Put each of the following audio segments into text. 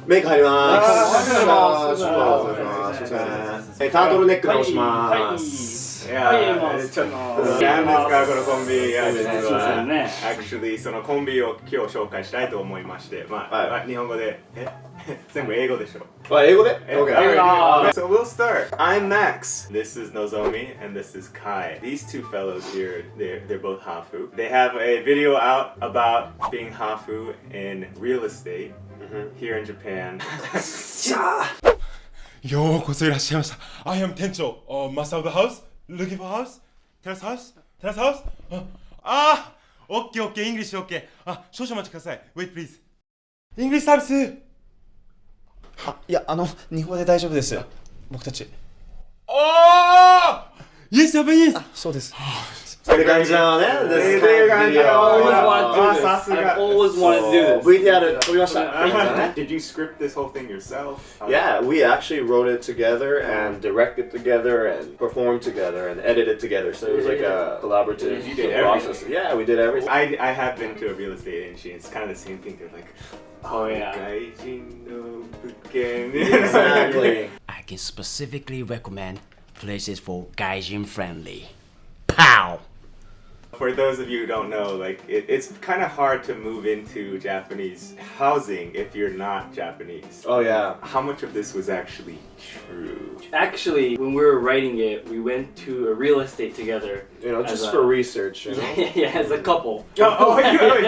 メイク入りまーす。すいません。タートルネック直しまーす。いやー、ちょっと何ですかこのコンビ。いや、実はactually そのコンビを今日紹介したいと思いまして、まあ日本語で全部英語でしょ。英語で Okay. So we'll start. I'm Max. This is Nozomi, and this is Kai. These two fellows here, they're both Hafu. They have a video out about being Hafu in real estate here in Japan. ようこそいらっしゃいました。I am 店長、Master of the house, looking for house, terrace house, terrace house. オッケーオッケー、イングリッシュオッケー。少々お待ちください。Wait please. イングリッシュサービス。いや、日本語で大丈夫です。僕たち。Yes, Japanese. そうです。そういう感じなのね。そういう感じ。I've always wanted to do this. VTR 撮りました。Did you script this whole thing yourself? Yeah, we actually wrote it together and directed together and performed together and edited together. So it was like a collaborative process. Yeah, we did everything. I have been to a real estate agency. It's kind of the same thing. They're like, gaijin no bukken. Exactly. I can specifically recommend places for gaijin friendly. Pow! For those of you who don't know, like it's kind of hard to move into Japanese housing if you're not Japanese. Oh yeah. How much of this was actually true? Actually, when we were writing it, we went to a real estate together. You know, just for research, you know? Yeah, as a couple. Literally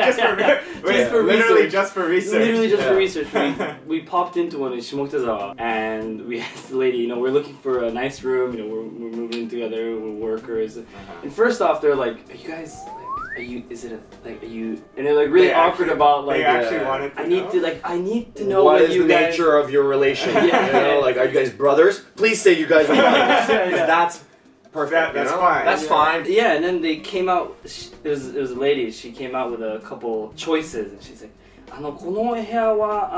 just for research. Literally just for research. We popped into one in Shimokuzawa, and we asked the lady, you know, we're looking for a nice room, you know, we're moving in together, we're workers. And first off, they're like, are you guys, like, and they're like really awkward about like, they actually wanted to I need to know what is you the guys... nature of your relation. You know, like, are you guys brothers? Please say you guys are brothers. Because that's perfect. That's you know? fine. That's fine. Yeah, and then they came out, it was a lady, she came out with a couple choices, and she's like, この部屋は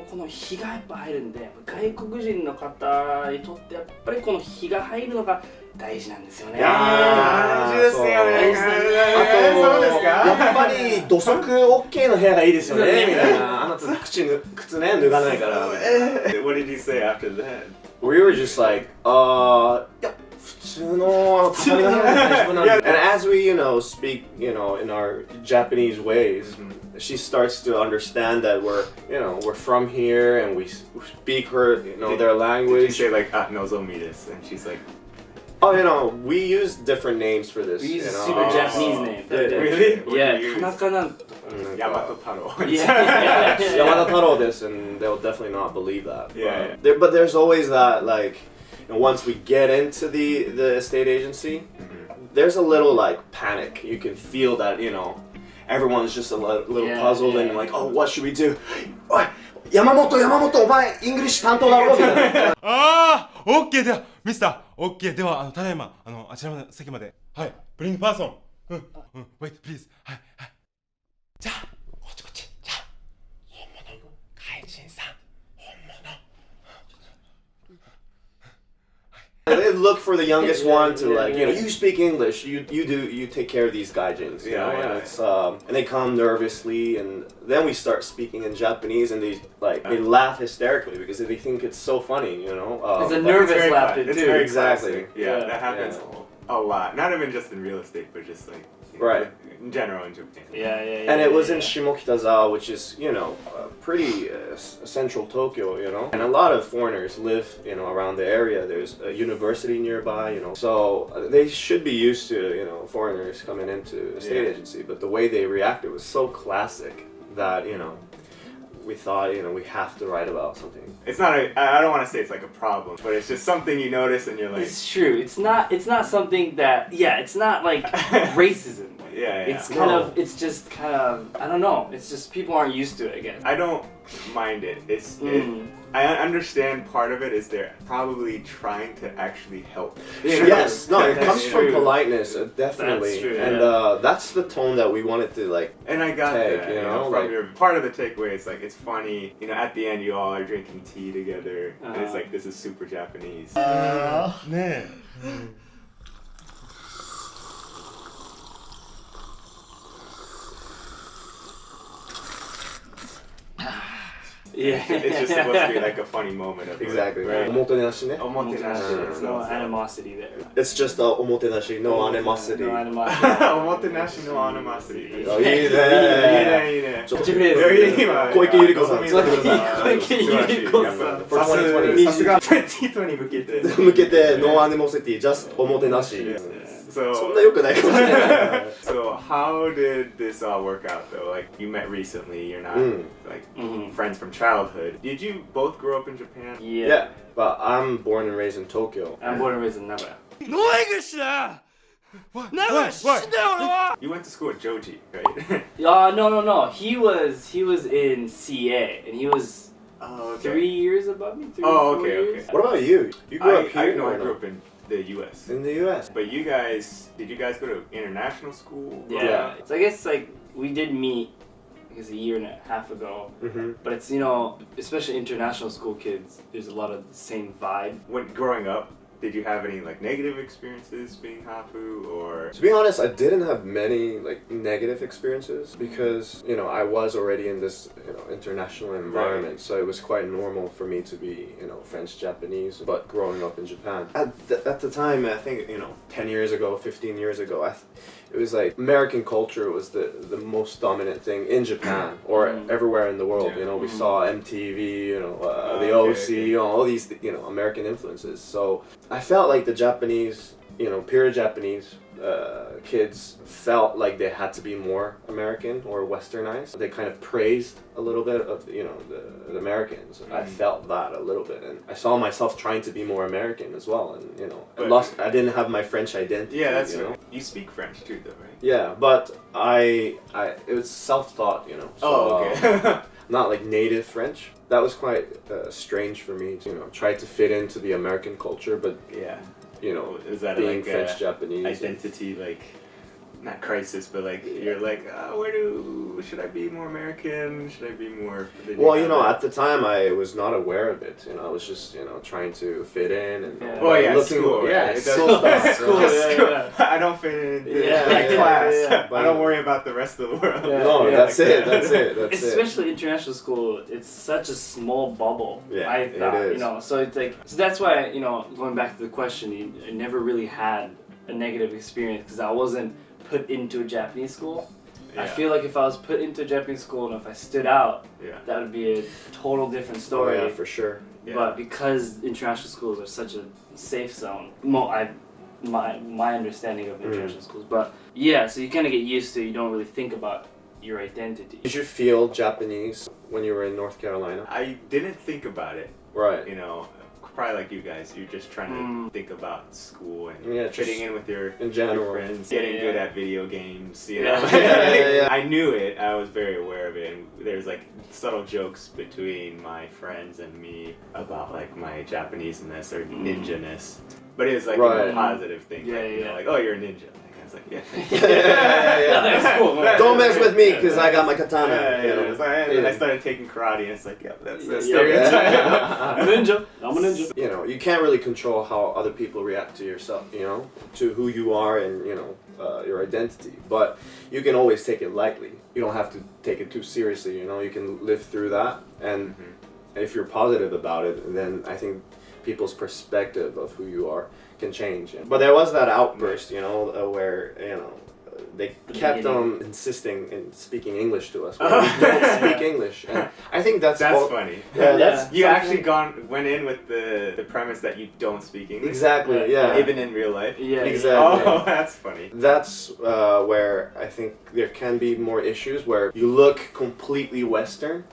この日がやっぱ入るんで、外国人の方にとってやっぱりこの日が入るのが大事なんですよね。大事ですよね。そうですか？やっぱり土足 OK の部屋がいいですよねみたいな。あなた靴ね脱がないから。What did you say after that? We were just like, いや普通の畳の部屋が大丈夫なんで。And as we, you know, speak, you know, in our Japanese ways, she starts to understand that we're from here and we speak her, you know, their language. Did you say like Nozomi this, and she's like, oh, you know, we use different names for this. We use you a know? super Japanese name. Really? Yeah, Kanakana. Yamato Taro. Yeah. Yamada Taro this, and they'll definitely not believe that. Yeah. But there's always that, like, you know, once we get into the estate agency, there's a little like panic. You can feel that, you know, everyone's just a little puzzled and like, oh, what should we do? Yamamoto, お前イングリッシュ担当だろみたいな。オッケーではミスターオッケーではただいまあちらの席まではいブリングパーソンwait please はいじゃあこっちじゃあ本物怪人さん本物 They look for the youngest one to like, you know, you speak English, you take care of these gaijins, you know, and it's and they come nervously, and then we start speaking in Japanese, and they laugh hysterically because they think it's so funny, you know. It's a nervous laughter too. It's very exactly. Classic. Yeah, that happens a lot. Not even just in real estate, but just like in general in Japan. Yeah. And it was in Shimokitazawa, which is, you know, pretty central Tokyo, you know. And a lot of foreigners live, you know, around the area. There's a university nearby, you know. So they should be used to, you know, foreigners coming into a state agency. But the way they reacted was so classic that, you know, we thought, you know, we have to write about something. It's not I don't want to say it's like a problem, but it's just something you notice and you're like... It's true. It's not something that, it's not like racism. It's kind of, it's just kind of, I don't know. It's just people aren't used to it, I guess. I don't mind it. I understand part of it is they're probably trying to actually help. Yes, no, it comes from politeness, definitely. That's true, and that's the tone that we wanted to like. And I got take, that, you know, from like, your part of the takeaway is like it's funny. You know, at the end you all are drinking tea together, and it's like this is super Japanese. ね Yeah. It's just supposed to be like a funny moment of Exactly. right? Omotenashi ne. Omotenashi. There's no animosity there. It's just omotenashi, no animosity. No animosity. Omotenashi no animosity. あいいねいいねいいね。ちょっとキャッチフレーズ今小池百合子さん小池百合子さんさすが2020に向けて。向けて no animosity, just おもてなし。 So そんな良くないかもしれない。 So how did this all work out though? Like you met recently, you're not like friends from childhood. Did you both grow up in Japan? Yeah. Yeah, but I'm born and raised in Tokyo. I'm born and raised in Nagoya. You went to school at Joji, right? No. He was in CA and he was Oh, 3 years above me. 3 Oh, or 4 okay, years. okay. What about you? You grew up here? I or grew no? up in the U.S. In the U.S. But you did you guys go to international school? Yeah. So I guess like we did meet, I guess a year and a half ago. Mm-hmm. But it's especially international school kids. There's a lot of the same vibe. When growing up, did you have any like negative experiences being Hafu or? To be honest, I didn't have many like negative experiences because I was already in this international environment, so it was quite normal for me to be French Japanese. But growing up in Japan at the time, I think 10 years ago, 15 years ago, it was like American culture was the most dominant thing in Japan or everywhere in the world. We saw MTV, the OC, all these American influences. So I felt like the Japanese, pure Japanese kids felt like they had to be more American or westernized. They kind of praised a little bit of the Americans. I felt that a little bit, and I saw myself trying to be more American as well. And I didn't have my French identity. Yeah, that's you speak French too, though, right? Yeah, but it was self-taught, So, Oh, okay. not like native French. That was quite strange for me to try to fit into the American culture, but Yeah. Is that being like French Japanese. identity, like not crisis, but like you're like, should I be more American? Should I be more? Well, at the time I was not aware of it. I was just trying to fit in and school. Yeah, It school does- stuff. school, Yeah. I don't fit in Yeah, my yeah, class. yeah. I don't worry about the rest of the world. Yeah. No, Yeah. that's it. That's it. Especially international school, it's such a small bubble. Yeah, I it thought, is. so it's like, so that's why, going back to the question, I never really had a negative experience because I wasn't put into a Japanese school. I Yeah. feel like if I was put into a Japanese school and if I stood out, Yeah. that would be a total different Oh, story. yeah, for sure. Yeah. But because international schools are such a safe zone, my understanding of international schools. But yeah, so you kind of get used to it. You don't really think about your identity. Did you feel Japanese when you were in North Carolina? I didn't think about it. Right. Probably like you guys, you're just trying to think about school and Yeah, fitting just in with your in general. friends, getting Yeah. good at video games. Yeah. Yeah. I knew it. I was very aware of it. And there's like subtle jokes between my friends and me about like my Japanese-ness or ninja-ness. But it was like Right. a positive thing. Yeah, like, yeah. like, oh, you're a ninja. Like, I was like, yeah. Yeah. That's cool. Don't mess with me because I got my katana. Yeah. It's like, and then I Yeah. started taking karate, and it's like, yeah, that's a Yeah. stereotype. Ninja. I'm a ninja. You can't really control how other people react to yourself, to who you are and, your identity. But you can always take it lightly. You don't have to take it too seriously, You can live through that. And if you're positive about it, then I think people's perspective of who you are can change. But there was that outburst, where, they kept on insisting in speaking English to us. We don't speak English. And I think that's funny. Yeah, that's You actually went in with the premise that you don't speak English. exactly, yeah. Even in real life. Yeah. Exactly. Oh, that's funny. That's where I think there can be more issues where you look completely Western,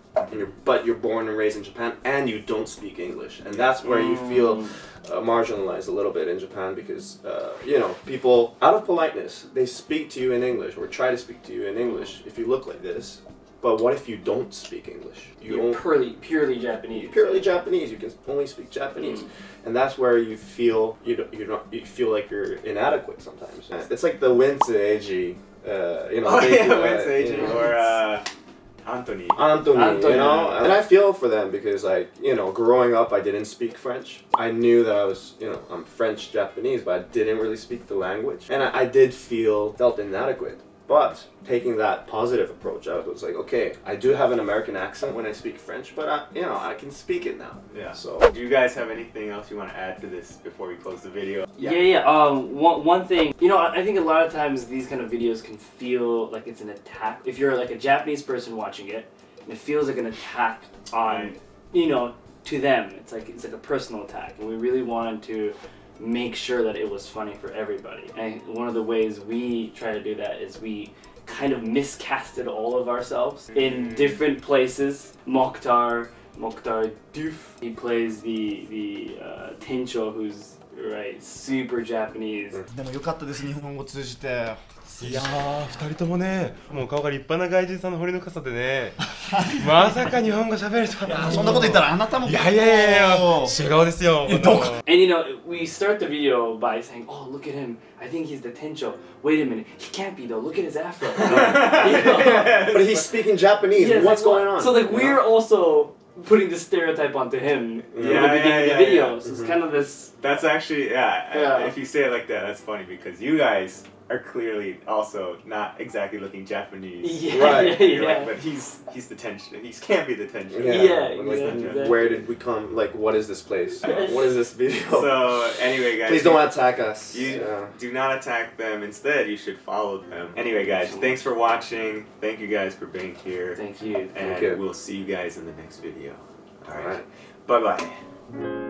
but you're born and raised in Japan and you don't speak English. And that's where you feel marginalized a little bit in Japan because, people, out of politeness, they speak to you in English or try to speak to you in English if you look like this. But what if you don't speak English? You're purely Japanese. Purely Japanese. You can only speak Japanese, and that's where you feel you feel like you're inadequate sometimes. It's like the Lencquesaing, Lencquesaing or Anthony. Anthony, and I feel for them because, growing up, I didn't speak French. I knew that I was, I'm French Japanese, but I didn't really speak the language, and I felt inadequate. But taking that positive approach, I was like, okay, I do have an American accent when I speak French, but I can speak it now. Yeah. So Do you guys have anything else you want to add to this before we close the video? Yeah. One thing, I think a lot of times these kind of videos can feel like it's an attack. If you're like a Japanese person watching it, it feels like an attack on, to them. It's like a personal attack, and we really wanted to make sure that it was funny for everybody. And one of the ways we try to do that is we kind of miscasted all of ourselves in different places. Moctar Doof, he plays the Tencho, who's super Japanese. でもよかったです、日本語通じて。いやー、2人ともね、もう顔が立派な外人さんの彫りの傘でね、まさか日本語喋るとは。そんなこと言ったらあなたも。いや、違顔ですよ。And we start the video by saying, "Oh, look at him! I think he's the Tencho. Wait a minute, he can't be though. Look at his afro." but he's speaking Japanese. Yes, What's going on? So we're also putting this stereotype onto him in the beginning of the video. So it's kind of this. That's actually, Yeah. if you say it like that, that's funny because you guys are clearly also not exactly looking Japanese. Yeah, Right. You're yeah. like, but he's the tension. He can't be the tension. Yeah, Like, exactly. where did we come? Like, what is this place? What is this video? So anyway, guys, Please don't attack us. You do not attack them. Instead, you should follow them. Anyway, guys, thanks for watching. Thank you guys for being here. Thank you. And Thank you. we'll see you guys in the next video. All right. Bye bye.